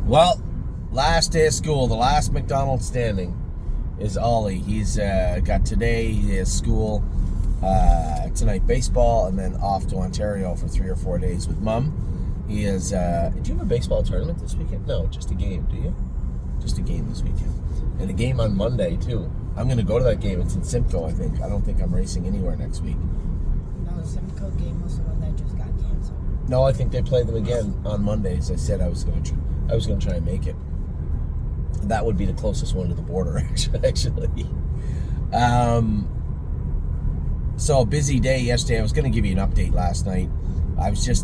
Well, last day of school, the last McDonald's standing is Ollie. He's got today, he has school, tonight baseball, and then off to Ontario for 3 or 4 days with Mum. He is, do you have a baseball tournament this weekend? No, just a game, do you? Just a game this weekend. And a game on Monday, too. I'm going to go to that game. It's in Simcoe, I think. I don't think I'm racing anywhere next week. No, the Simcoe game was the one that just got canceled. No, I think they play them again on Monday. As I said, I was going to try and make it. That would be the closest one to the border, actually. So a busy day yesterday. I was going to give you an update last night.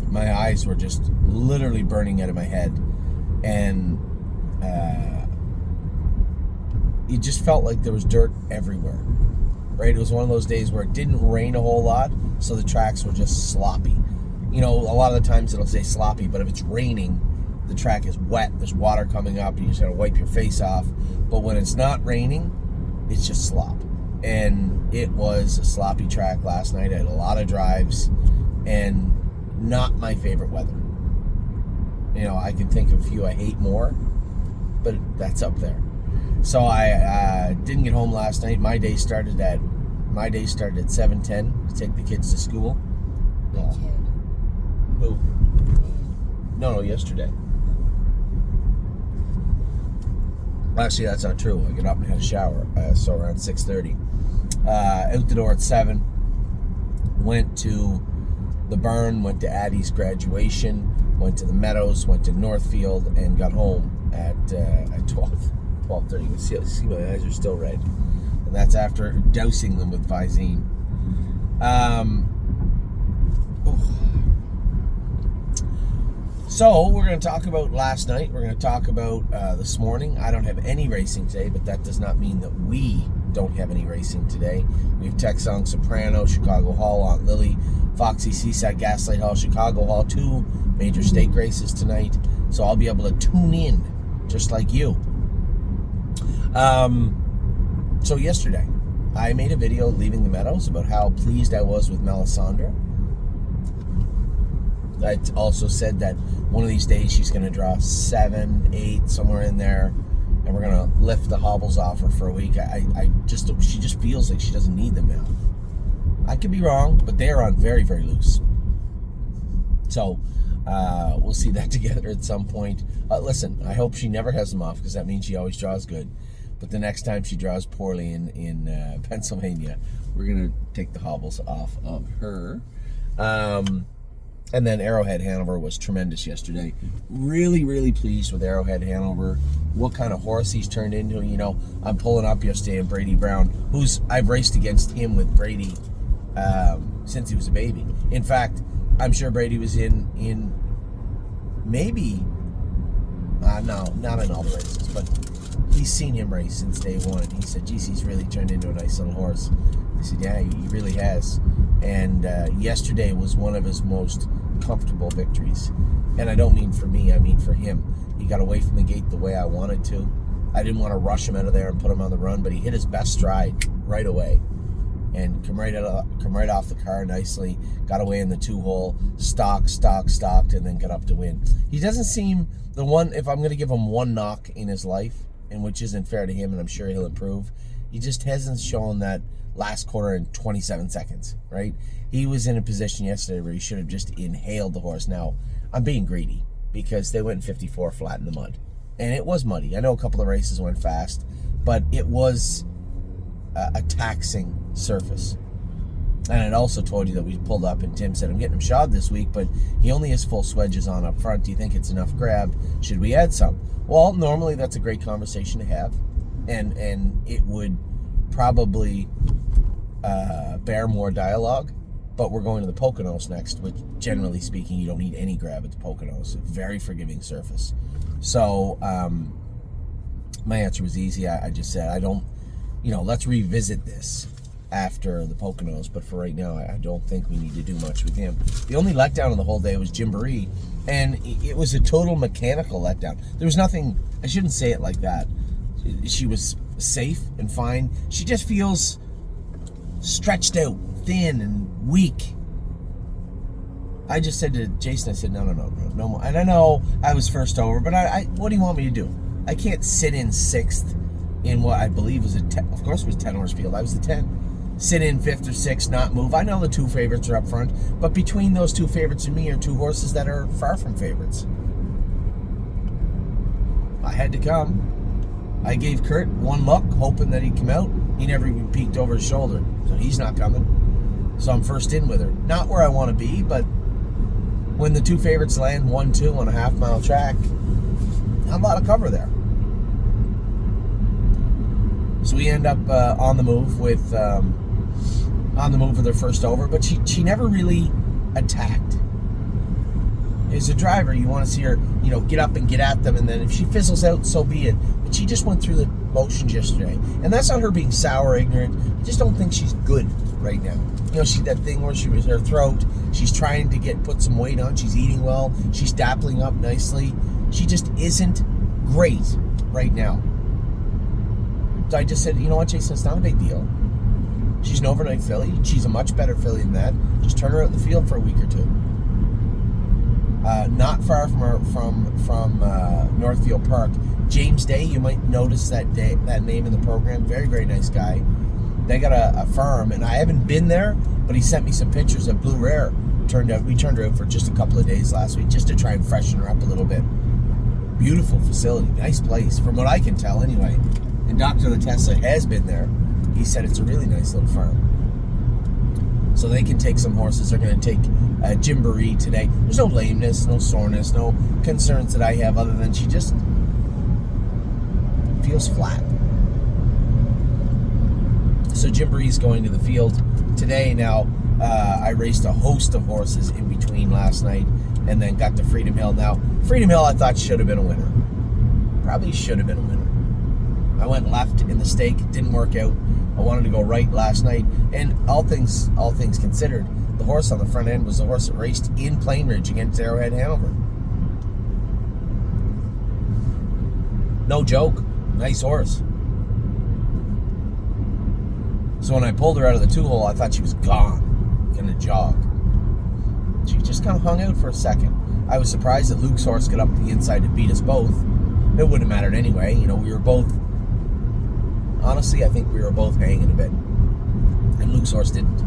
My eyes were just literally burning out of my head. And it just felt like there was dirt everywhere, right? It was one of those days where it didn't rain a whole lot, so the tracks were just sloppy. You know, a lot of the times it'll say sloppy, but if it's raining, the track is wet, there's water coming up, you just gotta wipe your face off. But when it's not raining, it's just slop. And it was a sloppy track last night. I had a lot of drives and not my favorite weather. You know, I can think of a few I hate more, but that's up there. So I didn't get home last night. My day started at 7:10 to take the kids to school. My kid. Who? No, yesterday. Actually, that's not true. I got up and had a shower, so around 6:30. Out the door at 7. Went to the barn, went to Addie's graduation, went to the Meadows, went to Northfield, and got home at 12:30. You can see my eyes are still red. And that's after dousing them with Visine. So we're going to talk about last night. We're going to talk about this morning. I don't have any racing today, but that does not mean that we don't have any racing today. We have Texon Soprano, Chicago Hall, Aunt Lily, Foxy Seaside, Gaslight Hall, Chicago Hall, 2 major stake races tonight. So I'll be able to tune in just like you. So yesterday, I made a video leaving the Meadows about how pleased I was with Melisandre. I also said that one of these days she's going to draw 7, 8, somewhere in there, and we're going to lift the hobbles off her for a week. She just feels like she doesn't need them now. I could be wrong, but they are on very, very loose. So we'll see that together at some point. Listen, I hope she never has them off because that means she always draws good. But the next time she draws poorly in Pennsylvania, we're going to take the hobbles off of her. And then Arrowhead Hanover was tremendous yesterday. Really, really pleased with Arrowhead Hanover. What kind of horse he's turned into. You know, I'm pulling up yesterday and Brady Brown, I've raced against him with Brady since he was a baby. In fact, I'm sure Brady was in maybe, no, not in all the races, but he's seen him race since day one. He said, geez, he's really turned into a nice little horse. I said, yeah, he really has. And yesterday was one of his most comfortable victories. And I don't mean for me, I mean for him. He got away from the gate the way I wanted to. I didn't want to rush him out of there and put him on the run, but he hit his best stride right away. And come right off the car nicely, got away in the 2-hole, stocked, and then got up to win. He doesn't seem the one, if I'm going to give him one knock in his life, and which isn't fair to him, and I'm sure he'll improve, he just hasn't shown that last quarter in 27 seconds, right? He was in a position yesterday where he should have just inhaled the horse. Now, I'm being greedy because they went 54 flat in the mud. And it was muddy. I know a couple of races went fast, but it was a taxing surface. And it also told you that we pulled up and Tim said, I'm getting him shod this week, but he only has full swedges on up front. Do you think it's enough grab? Should we add some? Well, normally that's a great conversation to have. And it would probably bear more dialogue, but we're going to the Poconos next, which generally speaking, you don't need any grab at the Poconos. Very forgiving surface. So my answer was easy. I just said, I don't, let's revisit this after the Poconos, but for right now, I don't think we need to do much with him. The only letdown of the whole day was Gymboree, and it was a total mechanical letdown. There was nothing, I shouldn't say it like that. She was safe and fine. She just feels stretched out, thin and weak. I just said to Jason, I said, no more. And I know I was first over, but I what do you want me to do? I can't sit in sixth in what I believe was a 10. Of course it was 10 horse field. I was the 10. Sit in fifth or sixth, not move. I know the two favorites are up front, but between those two favorites and me are two horses that are far from favorites. I had to come. I gave Kurt one look, hoping that he'd come out. He never even peeked over his shoulder, so he's not coming. So I'm first in with her. Not where I want to be, but when the two favorites land 1-2 on a half-mile track, not a lot of cover there. So we end up on the move with her first over, but she never really attacked. As a driver, you want to see her, get up and get at them, and then if she fizzles out, so be it. But she just went through the motions yesterday, and that's not her being sour, ignorant. I just don't think she's good right now. She that thing where she was her throat. She's trying to put some weight on. She's eating well. She's dappling up nicely. She just isn't great right now. So I just said, you know what, Jason, it's not a big deal. She's an overnight filly. She's a much better filly than that. Just turn her out in the field for a week or two. Not far from Northfield Park, James Day. You might notice that name in the program. Very, very nice guy. They got a farm, and I haven't been there, but he sent me some pictures of Blue Rare. We turned her out for just a couple of days last week, just to try and freshen her up a little bit. Beautiful facility, nice place, from what I can tell anyway. And Dr. Latessa has been there. He said it's a really nice little farm. So they can take some horses. They're going to take Gymboree today. There's no lameness, no soreness, no concerns that I have other than she just feels flat. So Gymboree's going to the field today. Now, I raced a host of horses in between last night and then got to Freedom Hill. Now, Freedom Hill I thought should have been a winner. Probably should have been a winner. I went left in the stake. It didn't work out. I wanted to go right last night. And all things considered, the horse on the front end was the horse that raced in Plain Ridge against Arrowhead Hanover. No joke. Nice horse. So when I pulled her out of the 2-hole, I thought she was gone, going to jog. She just kind of hung out for a second. I was surprised that Luke's horse got up the inside to beat us both. It wouldn't have mattered anyway. We were both, honestly, I think we were both hanging a bit. And Luke's horse didn't.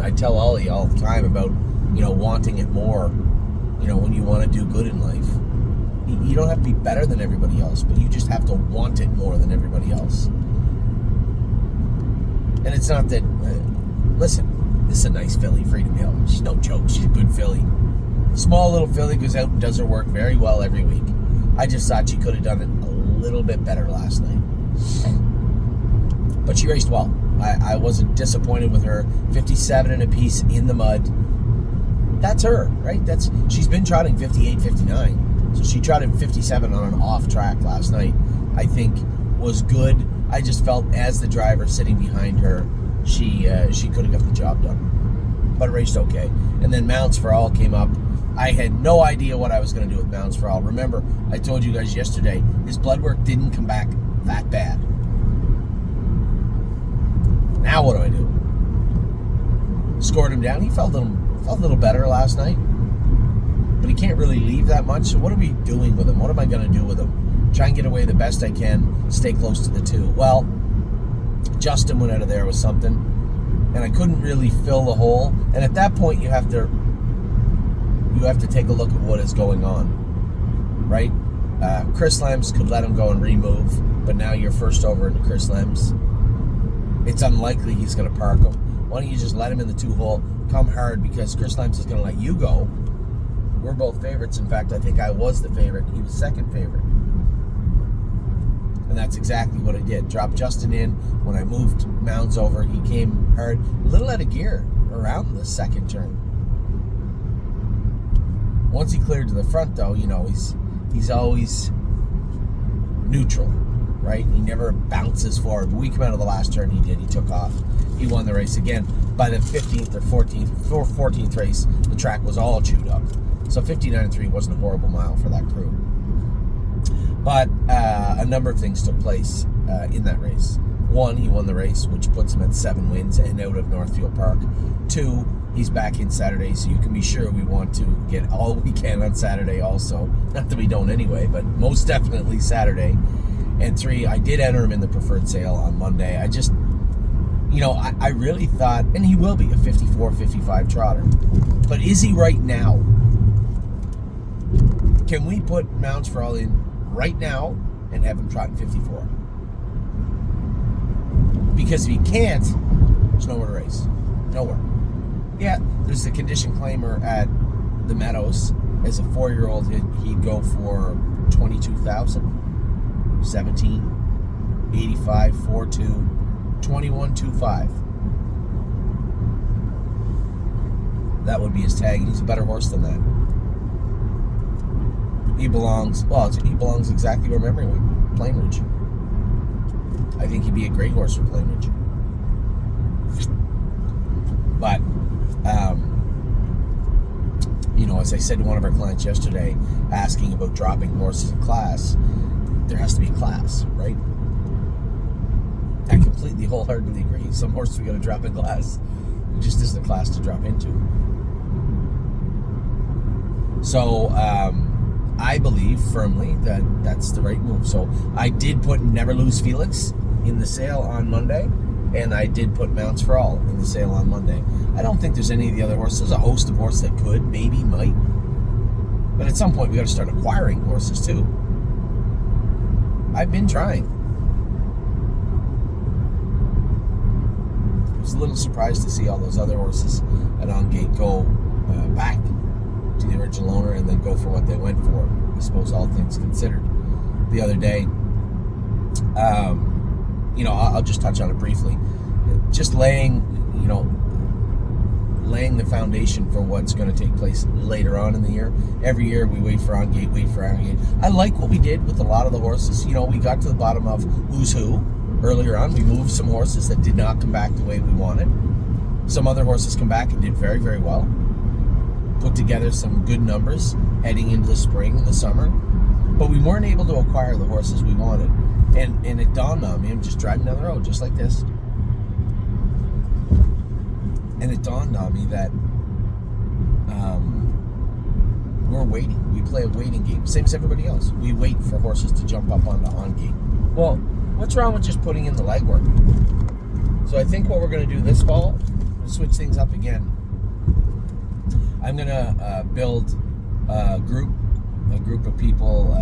I tell Ollie all the time about, wanting it more, when you want to do good in life. You don't have to be better than everybody else, but you just have to want it more than everybody else. And it's not that, listen, this is a nice filly, Freedom Hill. She's no joke. She's a good filly. Small little filly, goes out and does her work very well every week. I just thought she could have done it a little bit better last night. But she raced well. I wasn't disappointed with her. 57 and a piece in the mud. That's her, right? She's been trotting 58, 59. So she trotted 57 on an off track last night. I think was good. I just felt as the driver sitting behind her, she could have got the job done. But it raced okay. And then Mounts for All came up. I had no idea what I was going to do with Mounts for All. Remember, I told you guys yesterday, his blood work didn't come back that bad. Now what do I do? Scored him down. He felt a little better last night. But he can't really leave that much. So what are we doing with him? What am I going to do with him? Try and get away the best I can. Stay close to the 2. Well, Justin went out of there with something. And I couldn't really fill the hole. And at that point, you have to take a look at what is going on. Right? Chris Lems could let him go and remove. But now you're first over into Chris Lems. It's unlikely he's going to park him. Why don't you just let him in the 2-hole, come hard, because Chris Lems is going to let you go. We're both favorites. In fact, I think I was the favorite. He was second favorite. And that's exactly what I did. Dropped Justin in. When I moved Mounds over, he came hard. A little out of gear around the second turn. Once he cleared to the front, though, he's always neutral, right? He never bounces forward. But we come out of the last turn, he did. He took off. He won the race again. By the 15th or 14th race, the track was all chewed up. So 59.3 wasn't a horrible mile for that crew. But a number of things took place in that race. One, he won the race, which puts him at 7 wins and out of Northfield Park. 2, He's back in Saturday, so you can be sure we want to get all we can on Saturday also. Not that we don't anyway, but most definitely Saturday. And 3, I did enter him in the preferred sale on Monday. I just, I really thought, and he will be a 54, 55 trotter. But is he right now? Can we put Mounts for All in right now and have him trotting 54? Because if he can't, there's nowhere to race. Nowhere. Yeah, there's the condition claimer at the Meadows. As a 4-year-old, he'd go for 22,000, 17, 85, 4.2, 21.25. That would be his tag. He's a better horse than that. He belongs exactly where Memory went, Plain Ridge. I think he'd be a great horse for Plain Ridge. But, as I said to one of our clients yesterday, asking about dropping horses in class, there has to be a class, right? I completely, wholeheartedly agree. Some horses we got to drop in class. It just isn't a class to drop into. So, I believe firmly that that's the right move. So I did put Never Lose Felix in the sale on Monday, and I did put Mounts for All in the sale on Monday. I don't think there's any of the other horses. There's a host of horses that could, maybe, might. But at some point, we got to start acquiring horses too. I've been trying. I was a little surprised to see all those other horses at On Gate go back to the original owner and then go for what they went for. I suppose all things considered. The other day, I'll just touch on it briefly. Just laying the foundation for what's going to take place later on in the year. Every year we wait for On Gate. I like what we did with a lot of the horses. We got to the bottom of who's who earlier on. We moved some horses that did not come back the way we wanted. Some other horses come back and did very, very well. Put together some good numbers heading into the spring and the summer. But we weren't able to acquire the horses we wanted. And it dawned on me, I'm just driving down the road just like this. And it dawned on me that we're waiting. We play a waiting game, same as everybody else. We wait for horses to jump up onto On Gate. Well, what's wrong with just putting in the legwork? So I think what we're going to do this fall, we'll switch things up again. I'm going to build a group of people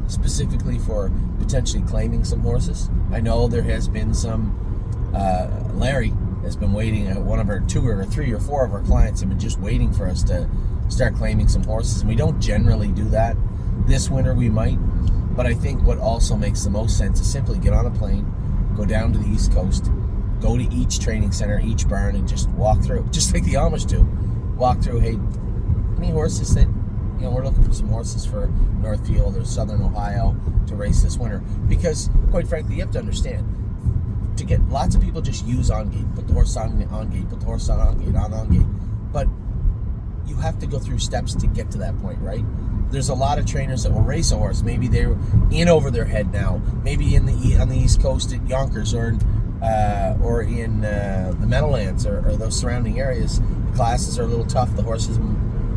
specifically for potentially claiming some horses. I know there has been some, Larry has been waiting, one of our 2 or 3 or 4 of our clients have been just waiting for us to start claiming some horses, and we don't generally do that. This winter we might, but I think what also makes the most sense is simply get on a plane, go down to the East Coast, go to each training center, each barn, and just walk through, just like the Amish do. Walk through, hey, any horses that, we're looking for some horses for Northfield or Southern Ohio to race this winter. Because, quite frankly, you have to understand, to get lots of people just use On Gate, put the horse on Gate, put the horse on Gate, on Gate. But you have to go through steps to get to that point, right? There's a lot of trainers that will race a horse. Maybe they're in over their head now. Maybe on the East Coast at Yonkers or in the Meadowlands or those surrounding areas, the classes are a little tough. The horses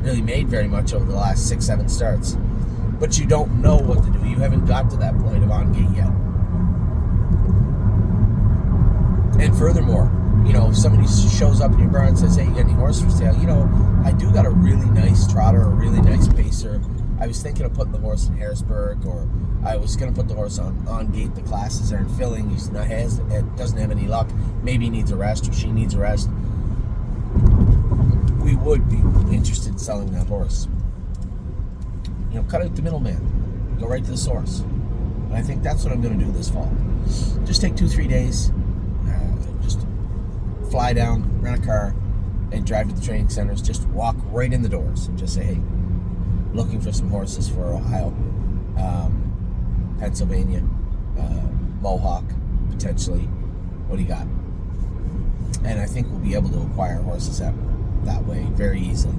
really made very much over the last 6-7 starts. But you don't know what to do. You haven't got to that point of On Gate yet. And furthermore, if somebody shows up in your barn and says, hey, you got any horse for sale? I do got a really nice trotter, a really nice pacer. I was thinking of putting the horse in Harrisburg, or I was going to put the horse on Gate. The classes aren't filling. He doesn't have any luck. Maybe he needs a rest, or she needs a rest. We would be interested in selling that horse. Cut out the middleman. Go right to the source. And I think that's what I'm going to do this fall. Just take 2-3 days. Just fly down, rent a car, and drive to the training centers. Just walk right in the doors and just say, hey, looking for some horses for Ohio, Pennsylvania, Mohawk, potentially. What do you got? And I think we'll be able to acquire horses that way very easily.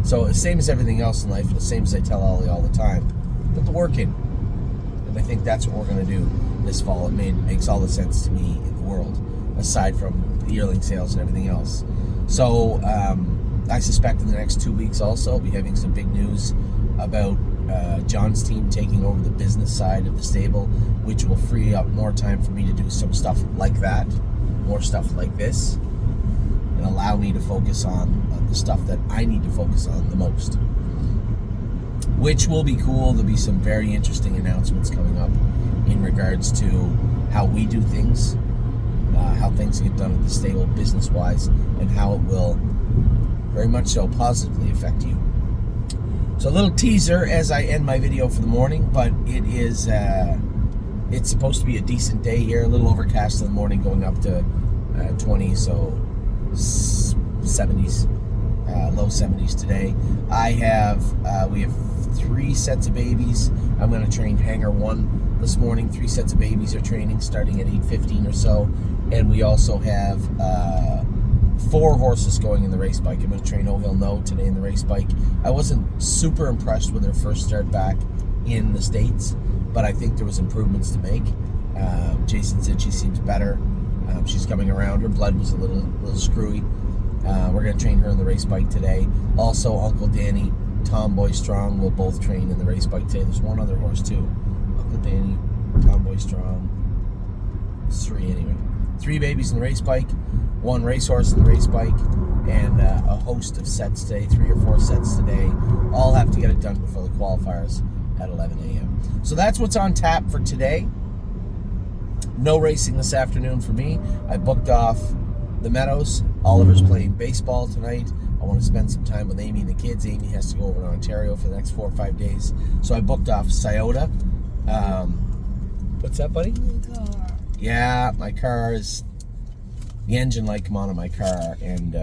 So the same as everything else in life, the same as I tell Ollie all the time, put the work in. And I think that's what we're going to do this fall. It makes all the sense to me in the world, aside from the yearling sales and everything else. So I suspect in the next 2 weeks also I'll be having some big news about John's team taking over the business side of the stable, which will free up more time for me to do some stuff like that, more stuff like this, and allow me to focus on the stuff that I need to focus on the most, which will be cool. There'll be some very interesting announcements coming up in regards to how we do things, how things get done at the stable business-wise, and how it will very much so positively affect you. So a little teaser as I end my video for the morning, but it is it's supposed to be a decent day here, a little overcast in the morning, going up to 20, so 70s, low 70s today. We have 3 sets of babies. I'm going to train hanger 1 this morning. 3 sets of babies are training starting at 8:15 or so, and we also have 4 horses going in the race bike. I'm going to train Oh Hill No today in the race bike. I wasn't super impressed with her first start back in the States, but I think there was improvements to make. Jason said she seems better. She's coming around. Her blood was a little screwy. We're going to train her in the race bike today. Also, Uncle Danny, Tomboy Strong will both train in the race bike today. There's one other horse too. Uncle Danny, Tomboy Strong. 3 anyway. 3 babies in the race bike, 1 racehorse in the race bike, and a host of sets today, 3 or 4 sets today. All have to get it done before the qualifiers at 11 a.m. So that's what's on tap for today. No racing this afternoon for me. I booked off the Meadows. Oliver's playing baseball tonight. I want to spend some time with Amy and the kids. Amy has to go over to Ontario for the next 4 or 5 days. So I booked off Scioto. What's that, buddy? Yeah, my car is... The engine light come on in my car, and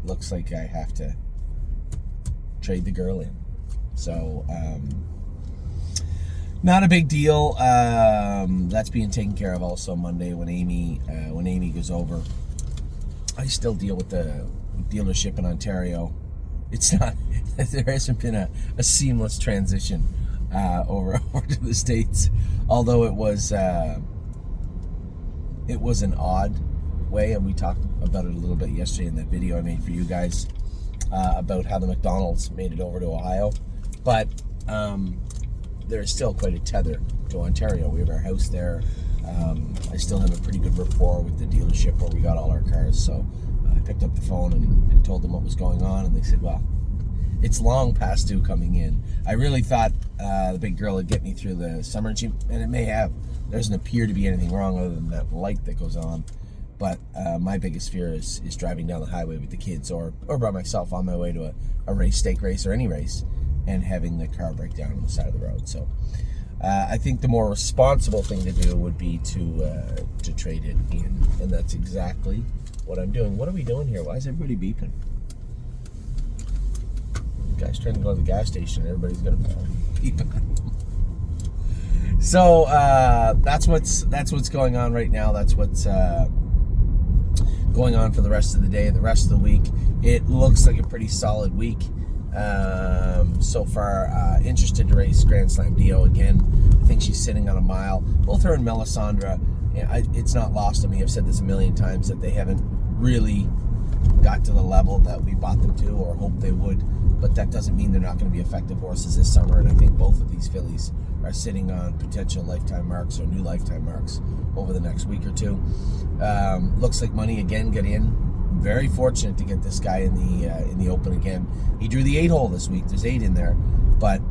looks like I have to trade the girl in. So, not a big deal. That's being taken care of also Monday when Amy goes over. I still deal with the dealership in Ontario. It's not... There hasn't been a seamless transition over to the States, although it was an odd way, and we talked about it a little bit yesterday in that video I made for you guys about how the McDonald's made it over to Ohio, but there is still quite a tether to Ontario. We have our house there. I still have a pretty good rapport with the dealership where we got all our cars, so I picked up the phone and told them what was going on, and they said, well, it's long past due coming in. I really thought the big girl would get me through the summer, and it may have. There doesn't appear to be anything wrong other than that light that goes on. But my biggest fear is driving down the highway with the kids or by myself on my way to a race, stake race, or any race, and having the car break down on the side of the road. So I think the more responsible thing to do would be to trade it in, and that's exactly what I'm doing. What are we doing here? Why is everybody beeping? The guy's trying to go to the gas station, and everybody's going to beep. So that's what's going on right now. That's what's going on for the rest of the day, the rest of the week. It looks like a pretty solid week so far. Interested to race Grand Slam Dio again. I think she's sitting on a mile. Both her and Melisandre, it's not lost on me. I've said this a million times that they haven't really got to the level that we bought them to or hoped they would, but that doesn't mean they're not going to be effective horses this summer, and I think both of these fillies are sitting on potential lifetime marks or new lifetime marks over the next week or 2. Looks like Money again got in. Very fortunate to get this guy in the Open again. He drew the 8-hole this week. There's 8 in there, but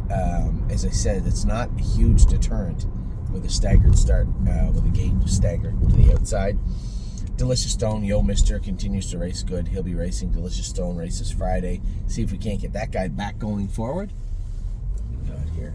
as I said, it's not a huge deterrent with a staggered start, with a gate staggered to the outside. Delicious Stone, Yo Mister, continues to race good. He'll be racing. Delicious Stone races Friday. See if we can't get that guy back going forward. What we got here?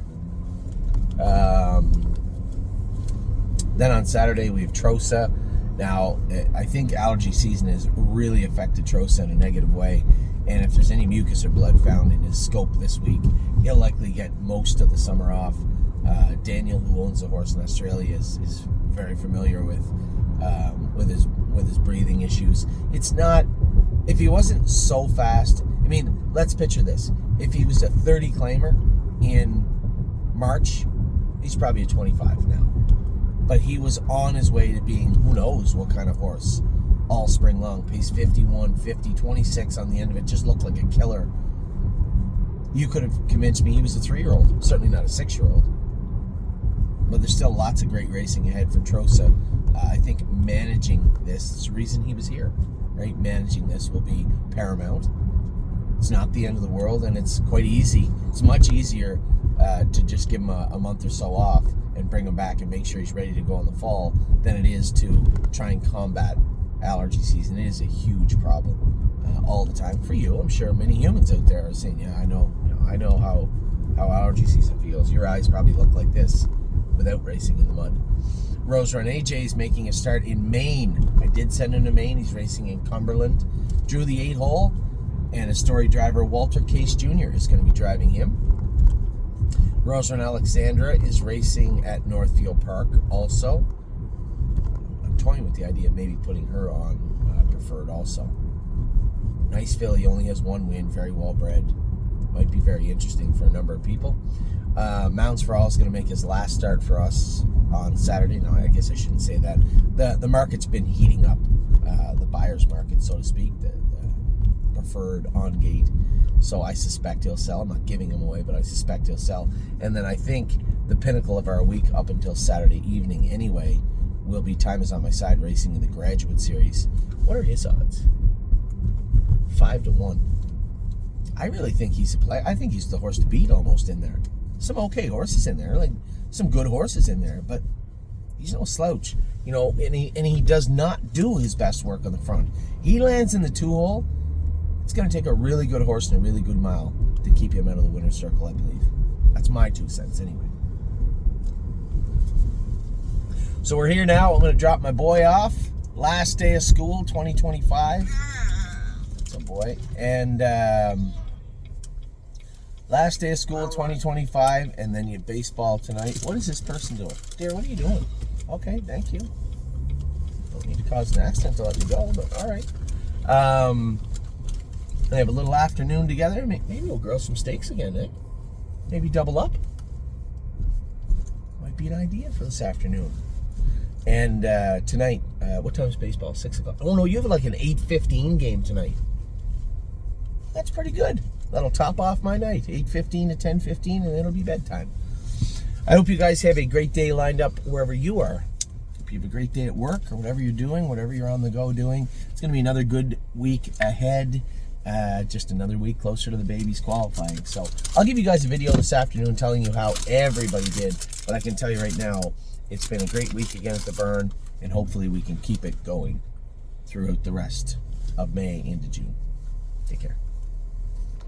Then on Saturday we have Trosa. Now, I think allergy season has really affected Trosa in a negative way, and if there's any mucus or blood found in his scope this week, he'll likely get most of the summer off. Daniel, who owns the horse in Australia, is very familiar with his breathing issues. It's not, if he wasn't so fast, I mean, let's picture this. If he was a 30 claimer in March, he's probably a 25 now. But he was on his way to being who knows what kind of horse all spring long. Pace 51, 50, 26 on the end of it. Just looked like a killer. You could have convinced me he was a 3-year-old. Certainly not a 6-year-old. But there's still lots of great racing ahead for Trosa. I think managing this is the reason he was here, right? Managing this will be paramount. It's not the end of the world, and it's quite easy. It's much easier to just give him a month or so off and bring him back and make sure he's ready to go in the fall than it is to try and combat allergy season. It is a huge problem all the time for you. I'm sure many humans out there are saying, "Yeah, I know how allergy season feels." Your eyes probably look like this without racing in the mud. Rose Run AJ is making a start in Maine. I did send him to Maine. He's racing in Cumberland. Drew the 8-hole, and a story driver, Walter Case Jr., is going to be driving him. Rose Run Alexandra is racing at Northfield Park also. I'm toying with the idea of maybe putting her on preferred also. Nice filly, only has 1 win, very well bred. Might be very interesting for a number of people. Mounds for All is going to make his last start for us on Saturday. No, I guess I shouldn't say that. The market's been heating up, the buyer's market, so to speak, the preferred on gate. So I suspect he'll sell. I'm not giving him away, but I suspect he'll sell. And then I think the pinnacle of our week up until Saturday evening anyway will be Time Is On My Side racing in the Graduate Series. What are his odds? 5-1. I really think he's a play. I think he's the horse to beat almost in there. Some okay horses in there, like some good horses in there, but he's no slouch, you know. And he does not do his best work on the front. He lands in the 2-hole. It's going to take a really good horse and a really good mile to keep him out of the winner's circle, I believe. That's my 2 cents anyway. So we're here now. I'm going to drop my boy off. Last day of school, 2025. That's a boy. And last day of school, 2025. And then you have baseball tonight. What is this person doing? Dear, what are you doing? Okay, thank you. Don't need to cause an accident to let me go, but all right. They have a little afternoon together. Maybe we'll grill some steaks again, eh? Maybe double up. Might be an idea for this afternoon. And tonight, what time is baseball? 6 o'clock. Oh no, you have like an 8:15 game tonight. That's pretty good. That'll top off my night. 8:15 to 10:15, and it'll be bedtime. I hope you guys have a great day lined up wherever you are. Hope you have a great day at work or whatever you're doing, whatever you're on the go doing. It's going to be another good week ahead. Just another week closer to the babies qualifying. So I'll give you guys a video this afternoon telling you how everybody did. But I can tell you right now, it's been a great week again at the Burn, and hopefully we can keep it going throughout the rest of May into June. Take care.